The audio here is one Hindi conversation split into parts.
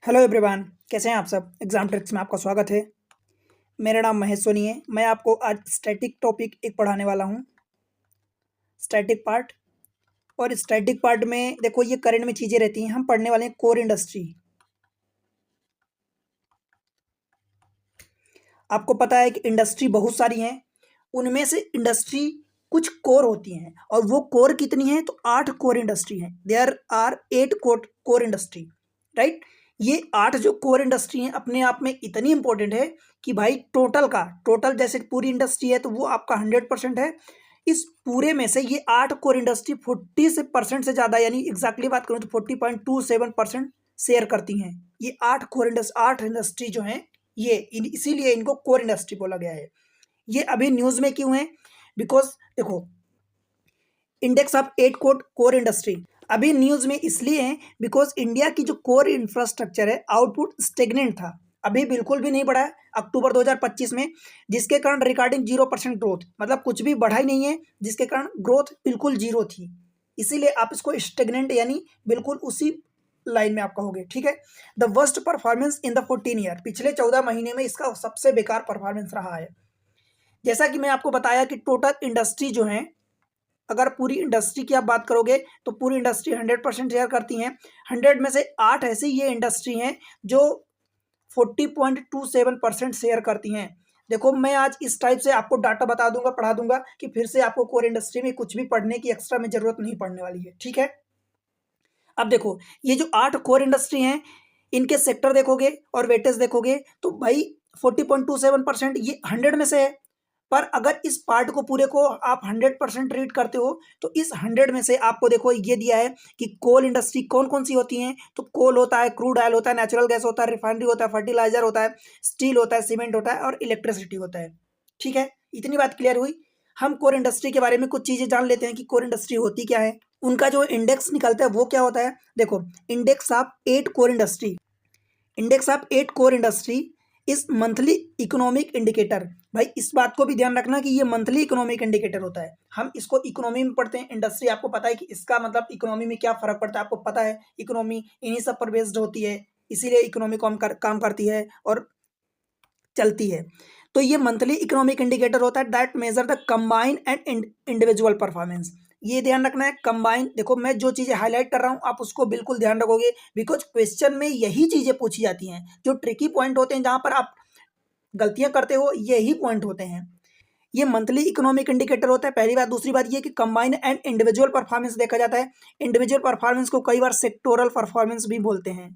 हेलो एवरीवन, कैसे हैं आप सब। एग्जाम ट्रिक्स में आपका स्वागत है। मेरा नाम महेश सोनी है। मैं आपको आज स्टैटिक टॉपिक एक पढ़ाने वाला हूं, स्टैटिक पार्ट। और स्टैटिक पार्ट में देखो, ये करंट में चीज़ें रहती हैं। हम पढ़ने वाले हैं कोर इंडस्ट्री। आपको पता है कि इंडस्ट्री बहुत सारी हैं, उनमें से इंडस्ट्री कुछ कोर होती हैं, और वो कोर कितनी है तो 8 कोर इंडस्ट्री हैं। There are 8 core industry, right. ये 8 जो कोर इंडस्ट्री हैं अपने आप में इतनी इंपॉर्टेंट है कि भाई टोटल जैसे पूरी इंडस्ट्री है तो वो आपका 100% है। इस पूरे में से ये 8 कोर इंडस्ट्री 40% से ज़्यादा, यानी एग्जैक्टली बात करूँ तो 40.27% शेयर करती हैं। ये 8 इंडस्ट्री जो हैं, इसीलिए इनको कोर इंडस्ट्री बोला गया है। ये अभी न्यूज में क्यों है? बिकॉज देखो, इंडेक्स ऑफ 8 कोर इंडस्ट्री अभी न्यूज में इसलिए है बिकॉज इंडिया की जो कोर इंफ्रास्ट्रक्चर है, आउटपुट स्टेगनेंट था, अभी बिल्कुल भी नहीं बढ़ा है अक्टूबर 2025 में, जिसके कारण रिगार्डिंग 0% ग्रोथ, मतलब कुछ भी बढ़ा ही नहीं है, जिसके कारण ग्रोथ बिल्कुल जीरो थी। इसीलिए आप इसको स्टेगनेंट यानी बिल्कुल उसी लाइन में आप कहोगे, ठीक है। The worst performance in the 14 year, पिछले 14 महीने में इसका सबसे बेकार परफॉर्मेंस रहा है। जैसा कि मैं आपको बताया कि टोटल इंडस्ट्री जो है, अगर पूरी इंडस्ट्री की आप बात करोगे तो पूरी इंडस्ट्री 100% शेयर करती हैं। 100 में से 8 ऐसी ये इंडस्ट्री हैं जो 40.27% शेयर करती हैं। देखो, मैं आज इस टाइप से आपको डाटा बता दूंगा, पढ़ा दूंगा कि फिर से आपको कोर इंडस्ट्री में कुछ भी पढ़ने की एक्स्ट्रा में जरूरत नहीं पड़ने वाली है, ठीक है। अब देखो, ये जो 8 कोर इंडस्ट्री हैं, इनके सेक्टर देखोगे और वेटेज देखोगे तो भाई 40.27% ये 100 में से है। पर अगर इस पार्ट को पूरे को आप 100% रीड करते हो तो इस 100 में से आपको देखो ये दिया है कि कोल इंडस्ट्री कौन कौन सी होती हैं। तो कोल होता है, क्रूड ऑयल होता है, नेचुरल गैस होता है, रिफाइनरी होता है, फर्टिलाइजर होता है, स्टील होता है, सीमेंट होता है और इलेक्ट्रिसिटी होता है, ठीक है। इतनी बात क्लियर हुई। हम कोर इंडस्ट्री के बारे में कुछ चीज़ें जान लेते हैं कि कोर इंडस्ट्री होती क्या है, उनका जो इंडेक्स निकलता है वो क्या होता है। देखो, index of 8 core industry, index of 8 core industry इस मंथली इकोनॉमिक इंडिकेटर। भाई इस बात को भी ध्यान रखना कि ये मंथली इकोनॉमिक इंडिकेटर होता है। हम इसको इकोनॉमी में पढ़ते हैं, इंडस्ट्री आपको पता है कि इसका मतलब इकोनॉमी में क्या फर्क पड़ता है, आपको पता है इकोनॉमी इन्हीं सब पर बेस्ड होती है, इसीलिए इकोनॉमी काम करती है और चलती है। तो ये मंथली इकोनॉमिक इंडिकेटर होता है that measure the combine and individual performance. ये ध्यान रखना है, कंबाइन। देखो, मैं जो चीज़ें हाईलाइट कर रहा हूँ आप उसको बिल्कुल ध्यान रखोगे, बिकॉज क्वेश्चन में यही चीज़ें पूछी जाती हैं। जो ट्रिकी पॉइंट होते हैं, जहाँ पर आप गलतियां करते हो, यही पॉइंट होते हैं। ये मंथली इकोनॉमिक इंडिकेटर होता है, पहली बात। दूसरी बात ये कि कंबाइन एंड इंडिविजुअल परफॉर्मेंस देखा जाता है। इंडिविजुअल परफॉर्मेंस को कई बार सेक्टोरल परफॉर्मेंस भी बोलते हैं,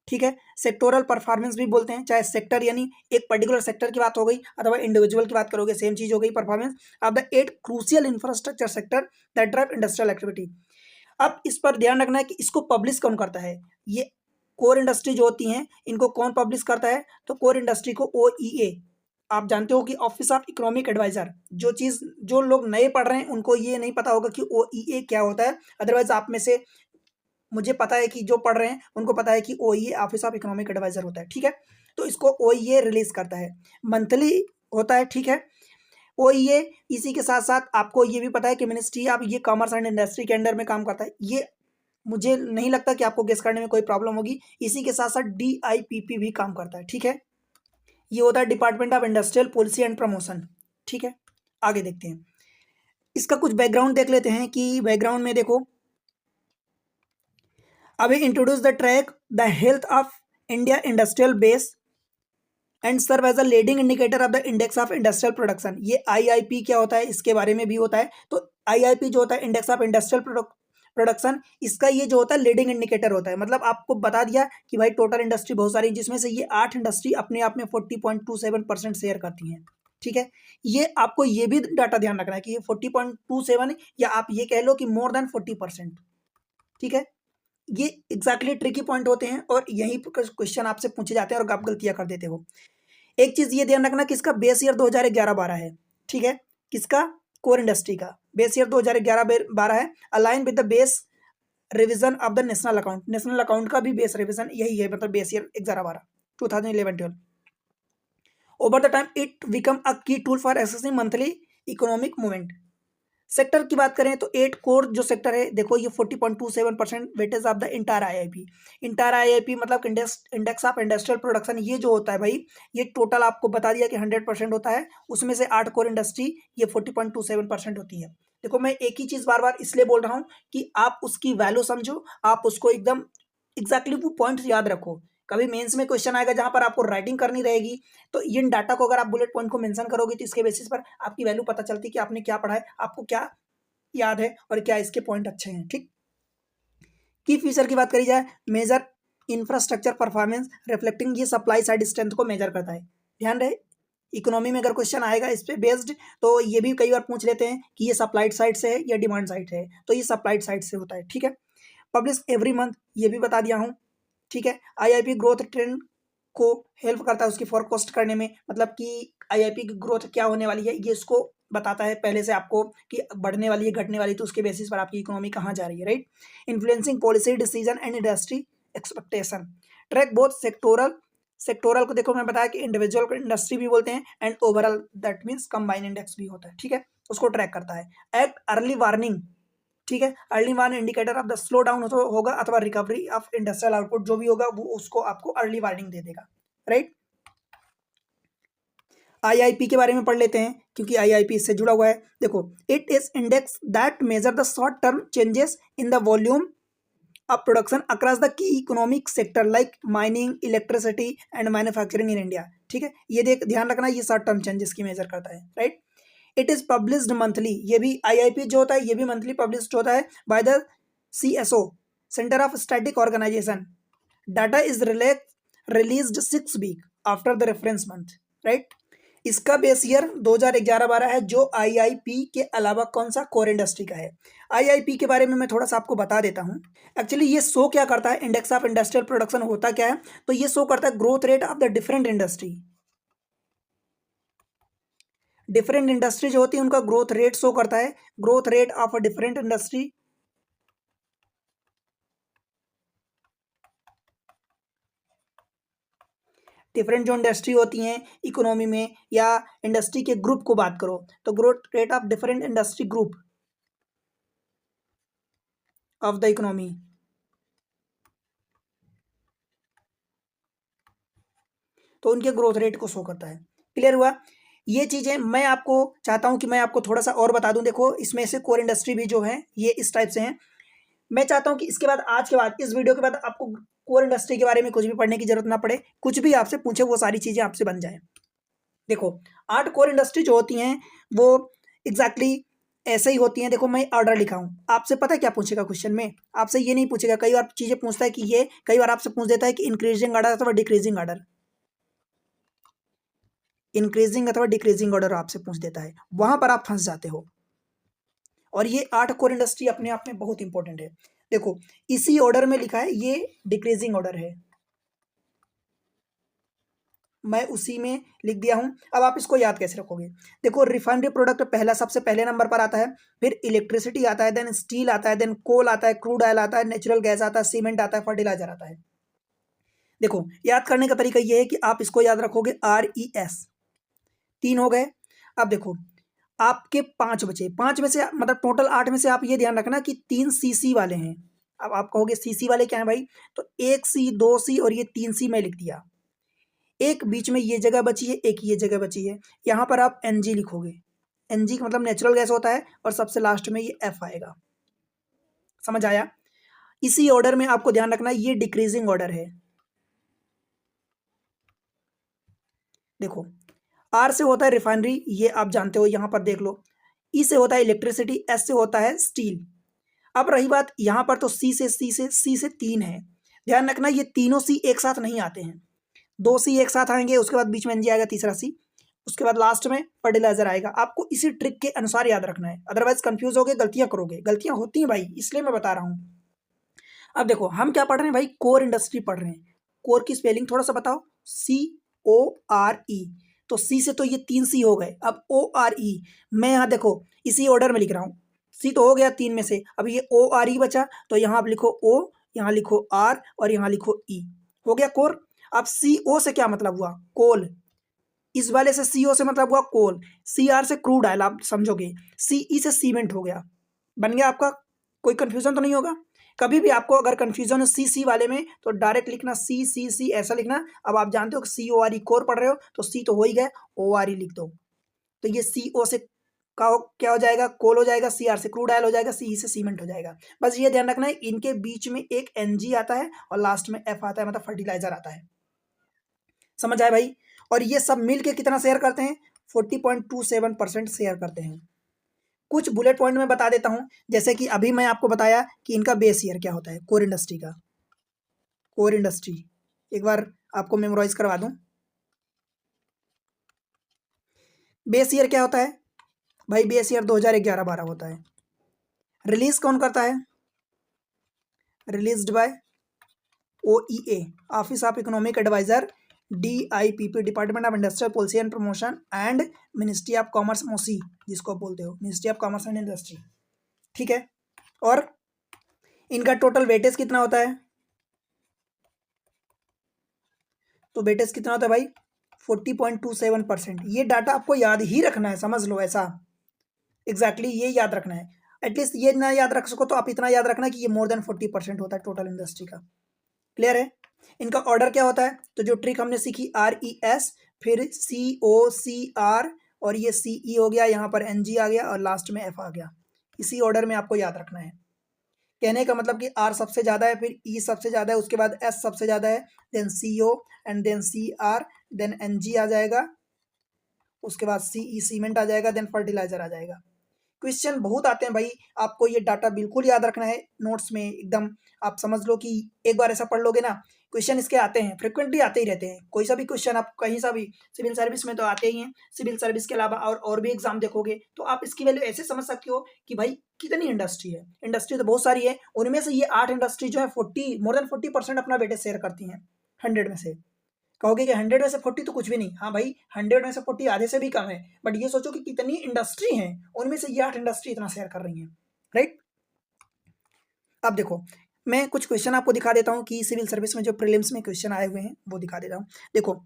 ठीक है। सेक्टोरल परफॉर्मेंस भी बोलते हैं, चाहे सेक्टर यानी एक पर्टिकुलर सेक्टर की बात हो गई अथवा इंडिविजुअल की बात करोगे, सेम चीज हो गई। Performance of the 8 crucial infrastructure sector that drive industrial activity. अब इस पर ध्यान रखना है कि इसको पब्लिश कौन करता है। ये कोर इंडस्ट्री जो होती हैं, इनको कौन पब्लिश करता है? तो कोर इंडस्ट्री को OEA, आप जानते हो कि ऑफिस ऑफ इकोनॉमिक एडवाइजर। जो लोग नए पढ़ रहे हैं उनको ये नहीं पता होगा कि OEA क्या होता है। अदरवाइज आप में से, मुझे पता है कि जो पढ़ रहे हैं उनको पता है कि OEA office of economic adviser होता है, ठीक है। तो इसको OEA रिलीज करता है, मंथली होता है, ठीक है। OEA, इसी के साथ साथ आपको ये भी पता है कि मिनिस्ट्री ऑफ ये कॉमर्स एंड इंडस्ट्री के अंडर में काम करता है। ये मुझे नहीं लगता कि आपको गेस करने में कोई प्रॉब्लम होगी। इसी के साथ साथ DIPP भी काम करता है, ठीक है। ये होता है department of industrial policy and promotion, ठीक है। आगे देखते हैं, इसका कुछ बैकग्राउंड देख लेते हैं कि बैकग्राउंड में देखो, अभी introduce the track the health of India industrial base and serve as a leading indicator of the index of industrial production. ये IIP क्या होता है, इसके बारे में भी होता है। तो IIP जो होता है, इंडेक्स ऑफ इंडस्ट्रियल प्रोडक्शन, इसका ये जो होता है लीडिंग इंडिकेटर होता है। मतलब आपको बता दिया कि भाई टोटल इंडस्ट्री बहुत सारी, जिसमें से ये 8 इंडस्ट्री अपने आप में 40.27% शेयर करती हैं, ठीक है। ये आपको ये भी डाटा ध्यान रखना है कि ये 40.27 या आप ये कह लो कि मोर देन 40%, ठीक है। ये एग्जैक्टली ट्रिकी पॉइंट होते हैं और यही क्वेश्चन आपसे पूछे जाते हैं और आप गलतियां कर देते हो। एक चीज ये ध्यान रखना कि इसका बेस ईयर 2011-12 है, ठीक है। किसका? कोर इंडस्ट्री का बेस ईयर 2011-12 है। Align with the base revision of the national account, national account का भी बेस रिवीजन यही है, मतलब base year 11-12 2011-12। Over the time it become a key tool for assessing monthly economic movement. Sector की बात करें तो 8 कोर जो सेक्टर है, देखो ये 40.27% weightage of the entire IIP. Entire IIP मतलब इंडेक्स ऑफ इंडस्ट्रियल प्रोडक्शन, ये जो होता है भाई, ये टोटल आपको बता दिया कि 100% होता है, उसमें से 8 कोर इंडस्ट्री ये 40.27% होती है। देखो मैं एक ही चीज बार बार इसलिए बोल रहा हूँ कि आप उसकी वैल्यू समझो, आप उसको एकदम एग्जैक्टली वो पॉइंट्स याद रखो। कभी मेंस में क्वेश्चन आएगा जहां पर आपको राइटिंग करनी रहेगी, तो इन डाटा को अगर आप बुलेट पॉइंट को मेंशन करोगे तो इसके बेसिस पर आपकी वैल्यू पता चलती है कि आपने क्या पढ़ा है, आपको क्या याद है और क्या इसके पॉइंट अच्छे हैं। ठीक, की फीचर की बात करी जाए, मेजर इंफ्रास्ट्रक्चर परफॉर्मेंस रिफ्लेक्टिंग, ये सप्लाई साइड स्ट्रेंथ को मेजर करता है। ध्यान रहे, इकोनॉमी में अगर क्वेश्चन आएगा इस पे बेस्ड, तो ये भी कई बार पूछ लेते हैं कि ये सप्लाइड साइड से है या डिमांड साइड से है, तो ये सप्लाइड साइड से होता है। ठीक है, पब्लिश एवरी मंथ, ये भी बता दिया हूँ। ठीक है, आईआईपी ग्रोथ ट्रेंड को हेल्प करता है उसकी फोरकास्ट करने में, मतलब कि आईआईपी की ग्रोथ क्या होने वाली है ये इसको बताता है पहले से आपको कि बढ़ने वाली है घटने वाली, तो उसके बेसिस पर आपकी इकोनॉमी कहाँ जा रही है। Right, influencing policy decision and industry expectation, track both sectoral, sectoral को देखो मैं बताया कि इंडिविजुअल को इंडस्ट्री भी बोलते हैं, and overall that means combine index भी होता है। ठीक है, उसको ट्रैक करता है। एक्ट अर्ली वार्निंग, ठीक है, early warning indicator of the slow down होगा अथवा रिकवरी ऑफ इंडस्ट्रियल आउटपुट, जो भी होगा वो उसको आपको अर्ली वार्निंग दे देगा। राइट, आईआईपी के बारे में पढ़ लेते हैं क्योंकि आईआईपी इससे जुड़ा हुआ है। देखो, it is index that measure the short term changes in the volume of production across the key economic sector like mining, electricity and manufacturing in India. ठीक है, ये देख ध्यान रखना, ये शॉर्ट टर्म चेंजेस की मेजर करता है। Right, it is published monthly, ये भी आईआईपी जो होता है ये भी मंथली पब्लिश्ड होता है by the CSO, centre of static organisation. Data is released 6 week after the reference month. Right, इसका बेस ईयर 2011-12 है, जो आईआईपी के अलावा कौन सा, कोर इंडस्ट्री का है। आईआईपी के बारे में मैं थोड़ा सा आपको बता देता हूं। एक्चुअली ये शो क्या करता है, इंडेक्स ऑफ इंडस्ट्रियल प्रोडक्शन होता क्या है, तो ये शो करता है growth rate of the different industry. Different industry जो होती है उनका ग्रोथ रेट शो करता है, growth rate of a different industry. Different जो इंडस्ट्री होती हैं इकोनॉमी में या इंडस्ट्री के ग्रुप को बात करो, तो growth rate of different industry group of the economy, तो उनके ग्रोथ रेट को शो करता है। क्लियर हुआ, ये चीजें मैं आपको चाहता हूं कि मैं आपको थोड़ा सा और बता दूं। देखो, इसमें से कोर इंडस्ट्री भी जो है ये इस टाइप से हैं। मैं चाहता हूं कि इसके बाद, आज के बाद, इस वीडियो के बाद आपको कोर इंडस्ट्री के बारे में कुछ भी पढ़ने की जरूरत ना पड़े, कुछ भी आपसे पूछे वो सारी चीजें आपसे बन जाए। देखो, 8 कोर इंडस्ट्री जो होती हैं वो एग्जैक्टली ऐसे ही होती हैं। देखो, मैं ऑर्डर लिखा हूं, आपसे पता है क्या पूछेगा क्वेश्चन में, आपसे ये नहीं पूछेगा, कई बार चीजें पूछता है कि ये, कई बार आपसे पूछ देता है कि इंक्रीजिंग ऑर्डर अथवा डिक्रीजिंग ऑर्डर, इंक्रीजिंग अथवा डिक्रीजिंग ऑर्डर आपसे पूछ देता है, वहां पर आप फंस जाते हो। और ये 8 कोर इंडस्ट्री अपने आप में बहुत इंपॉर्टेंट है। देखो, इसी ऑर्डर में लिखा है, ये डिक्रीजिंग ऑर्डर है, मैं उसी में लिख दिया हूं। अब आप इसको याद कैसे रखोगे, देखो, रिफाइनरी प्रोडक्ट पहला, सबसे पहले नंबर पर आता है, फिर इलेक्ट्रिसिटी आता है, देन स्टील आता है, देन कोल आता है, क्रूड ऑयल आता है, नेचुरल गैस आता है, सीमेंट आता है, फर्टिलाइजर आता है। देखो, याद करने का तरीका ये है कि आप इसको याद रखोगे, RES, 3 हो गए। अब देखो, आपके 5 बचे, 5 में से मतलब टोटल 8 में से आप ये ध्यान रखना कि 3 CC वाले हैं। अब आप कहोगे CC वाले क्या है भाई, तो 1C, 2C और ये 3C मैं लिख दिया। एक बीच में ये जगह बची है, एक ये जगह बची है, यहाँ पर आप NG लिखोगे। NG मतलब नेचुरल गैस होता है, और सबसे लास्ट में ये F आएगा। समझ आया, इसी ऑर्डर में आपको ध्यान रखना, ये डिक्रीजिंग ऑर्डर है। देखो, R से होता है रिफाइनरी, ये आप जानते हो, यहां पर देख लो। E से होता है इलेक्ट्रिसिटी, S से होता है स्टील। अब रही बात यहां पर, तो C से 3 है। ध्यान रखना, ये तीनों C एक साथ नहीं आते हैं, 2 C एक साथ आएंगे, उसके बाद बीच में NG आएगा, तीसरा C, उसके बाद लास्ट में फर्टिलाइजर आएगा। आपको इसी ट्रिक के अनुसार याद रखना है, अदरवाइज कंफ्यूज होगे, गलतियां करोगे, गलतियां होती हैं भाई, इसलिए मैं बता रहा हूं। अब देखो, हम क्या पढ़ रहे हैं भाई, कोर इंडस्ट्री पढ़ रहे हैं। कोर की स्पेलिंग थोड़ा सा बताओ, CORE, तो C से तो ये 3 C हो गए। अब ORE, मैं यहाँ देखो इसी ऑर्डर में लिख रहा हूँ, C तो हो गया 3 में से, अब ये ORE बचा, तो यहाँ आप लिखो O, यहाँ लिखो R और यहाँ लिखो E, हो गया कोर। अब CO से क्या मतलब हुआ, कोल, इस वाले से CO से मतलब हुआ कोल, CR से क्रूड ऑयल आप समझोगे, CE से सीमेंट हो गया, बन गया आपका। कोई कंफ्यूजन तो नहीं होगा? कभी भी आपको अगर कंफ्यूजन है CC वाले में तो डायरेक्ट लिखना CCC ऐसा लिखना। अब आप जानते हो कि CORE कोर पढ़ रहे हो तो C तो हो ही गया, ORE लिख दो। तो ये CO से क्या हो जाएगा, कोल हो जाएगा, CR से क्रूड ऑयल हो जाएगा, CE से सीमेंट हो जाएगा। बस ये ध्यान रखना है इनके बीच में एक NG आता है और लास्ट में F आता है, मतलब फर्टिलाइजर आता है। समझ आए भाई? और ये सब मिलके कितना शेयर करते हैं? 40.27% शेयर करते हैं। कुछ बुलेट पॉइंट में बता देता हूं, जैसे कि अभी मैं आपको बताया कि इनका बेस ईयर क्या होता है, कोर इंडस्ट्री का। कोर इंडस्ट्री एक बार आपको मेमोराइज करवा दूं। बेस ईयर क्या होता है भाई? बेस ईयर 2011-12 होता है। रिलीज कौन करता है? Released by OEA, office of economic adviser, DIPP, department of industrial policy and promotion, and ministry of commerce, MOSI जिसको आप बोलते हो, ministry of commerce and industry. ठीक है। और इनका टोटल वेटेज कितना होता है? तो वेटेज कितना होता है भाई? 40.27%। ये डाटा आपको याद ही रखना है, समझ लो ऐसा। एग्जैक्टली ये याद रखना है। एटलीस्ट ये ना याद रख सको तो आप इतना याद रखना कि ये मोर देन 40% होता है टोटल इंडस्ट्री का। क्लियर है? इनका ऑर्डर क्या होता है? तो जो ट्रिक हमने सीखी RES, फिर COCR, और ये CE हो गया, यहाँ पर NG आ गया और लास्ट में F आ गया। इसी ऑर्डर में आपको याद रखना है। कहने का मतलब कि R सबसे ज़्यादा है, फिर E सबसे ज़्यादा है, उसके बाद S सबसे ज़्यादा है, then CO and then CR, then NG आ जाएगा, उसके बाद CE सीमेंट आ जाएगा, देन फर्टिलाइजर आ जाएगा। क्वेश्चन बहुत आते हैं भाई, आपको ये डाटा बिल्कुल याद रखना है नोट्स में एकदम। आप समझ लो कि एक बार ऐसा पढ़ लोगे ना, क्वेश्चन इसके आते हैं, फ्रिक्वेंटली आते ही रहते हैं। कोई सा भी क्वेश्चन आप कहीं सा भी, सिविल सर्विस में तो आते ही हैं, सिविल सर्विस के अलावा और भी एग्जाम देखोगे तो आप इसकी वैल्यू ऐसे समझ सकते हो कि भाई कितनी इंडस्ट्री है। इंडस्ट्री तो बहुत सारी है, उनमें से ये 8 इंडस्ट्री जो है 40 मोर देन 40% अपना वेटेज शेयर करती हैं 100 में से। कहोगे कि 100 में से 40 तो कुछ भी नहीं। हाँ भाई, 100 में से 40 आधे से भी कम है, बट ये सोचो कि कितनी इंडस्ट्री है, उनमें से ये 8 इंडस्ट्री इतना शेयर कर रही हैं, राइट। अब देखो, मैं कुछ क्वेश्चन आपको दिखा देता हूँ कि सिविल सर्विस में जो प्रीलिम्स में क्वेश्चन आए हुए हैं वो दिखा देता हूँ। देखो,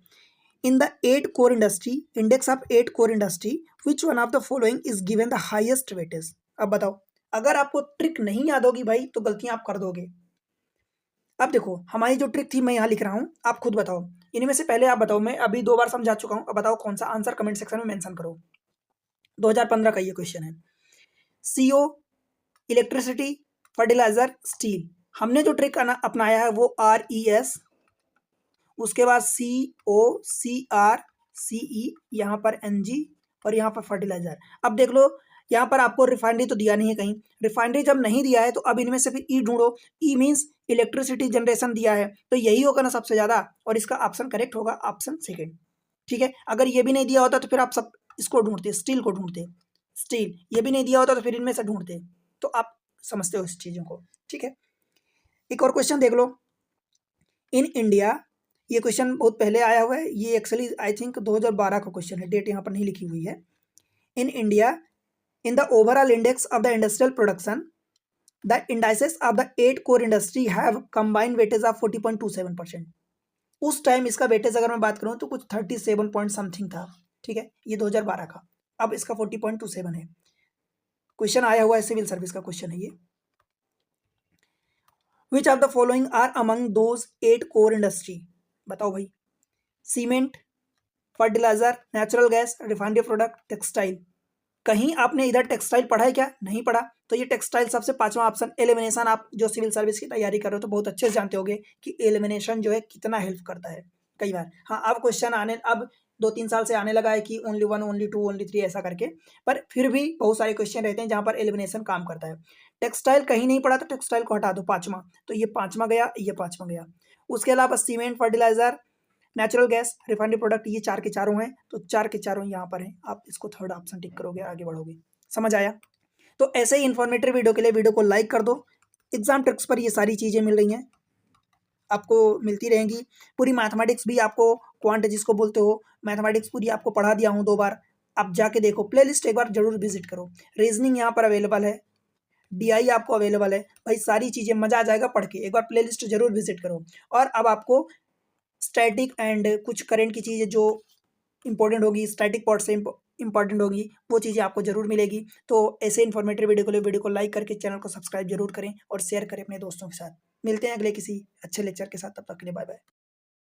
in the 8 core industry, index of 8 core industry, which one of the following is given the highest weightage. अब बताओ, अगर आपको ट्रिक नहीं याद होगी भाई तो गलतियां आप कर दोगे। अब देखो, हमारी जो ट्रिक थी मैं यहाँ लिख रहा हूँ, आप खुद बताओ। इनमें से पहले आप बताओ, मैं अभी 2 बार समझा चुका हूँ, अब बताओ कौन सा आंसर कमेंट सेक्शन में मेंशन करो। 2015 का ये क्वेश्चन है। CO, electricity, fertiliser, steel. हमने जो ट्रिक अपनाया है वो RES, उसके बाद COCR, CE, यहाँ पर NG और यहाँ पर फर्टिलाइजर। अब देख लो, यहाँ पर आपको रिफाइनरी तो दिया नहीं है कहीं। रिफाइनरी जब नहीं दिया है तो अब इनमें से फिर E ढूंढो। E मीन्स इलेक्ट्रिसिटी जनरेशन दिया है, तो यही होगा ना सबसे ज़्यादा, और इसका ऑप्शन करेक्ट होगा ऑप्शन सेकेंड। ठीक है, अगर ये भी नहीं दिया होता तो फिर आप सब इसको ढूंढते, स्टील को ढूंढते। स्टील ये भी नहीं दिया होता तो फिर इनमें से ढूंढते। तो आप समझते हो इस चीज़ों को। ठीक है, एक और क्वेश्चन देख लो। इन इंडिया, ये क्वेश्चन बहुत पहले आया हुआ है, ये एक्चुअली आई थिंक 2012 का क्वेश्चन है, डेट यहाँ पर नहीं लिखी हुई है। In India, in the overall index of the industrial production, the indices of the 8 core industry have combined weightage of 40.27%। उस टाइम इसका वेटेज अगर मैं बात करूं तो कुछ 37 पॉइंट समथिंग था। ठीक है, ये 2012 का, अब इसका 40.27 है। क्वेश्चन आया हुआ है, सिविल सर्विस का क्वेश्चन है ये। Which of the following are among those 8 core industry. बताओ भाई, cement, fertiliser, natural gas, refinery product, textile. कहीं आपने इधर टेक्सटाइल पढ़ा है क्या? नहीं पढ़ा। तो ये टेक्सटाइल सबसे 5वां ऑप्शन। एलिमिनेशन, आप जो सिविल सर्विस की तैयारी कर रहे हो तो बहुत अच्छे से जानते होगे कि एलिमिनेशन जो है कितना हेल्प करता है कई बार। हाँ, अब क्वेश्चन आने, अब 2-3 साल से आने लगा है कि ओनली 1, ओनली 2, ओनली 3 ऐसा करके, पर फिर भी बहुत सारे क्वेश्चन रहते हैं जहाँ पर एलिमिनेशन काम करता है। टेक्सटाइल कहीं नहीं पढ़ा तो टेक्सटाइल को हटा दो, 5वां। तो ये 5वां गया, ये 5वां गया। उसके अलावा cement, fertiliser, natural gas, refinery product, ये 4 के चारों हैं, तो 4 के चारों यहाँ पर हैं। आप इसको थर्ड ऑप्शन टिक करोगे, आगे बढ़ोगे। समझ आया? तो ऐसे ही इन्फॉर्मेटिव वीडियो के लिए वीडियो को लाइक कर दो। एग्जाम ट्रिक्स पर ये सारी चीज़ें मिल रही हैं, आपको मिलती रहेंगी। पूरी मैथमेटिक्स भी आपको, क्वांट जिसको बोलते हो, मैथमेटिक्स पूरी आपको पढ़ा दिया हूँ 2 बार। आप जाके देखो, प्लेलिस्ट एक बार जरूर विजिट करो। रीजनिंग यहाँ पर अवेलेबल है, DI आपको अवेलेबल है। भाई सारी चीज़ें मज़ा आ जाएगा पढ़ के, एक बार प्लेलिस्ट जरूर विजिट करो। और अब आपको स्टैटिक एंड कुछ करंट की चीज़ें जो इंपॉर्टेंट होगी, स्टैटिक पार्ट से इंपॉर्टेंट होगी, वो चीज़ें आपको ज़रूर मिलेगी। तो ऐसे इन्फॉर्मेटिव वीडियो के लिए वीडियो को लाइक करके चैनल को सब्सक्राइब जरूर करें और शेयर करें अपने दोस्तों के साथ। मिलते हैं अगले किसी अच्छे लेक्चर के साथ, तब तक के लिए बाय बाय।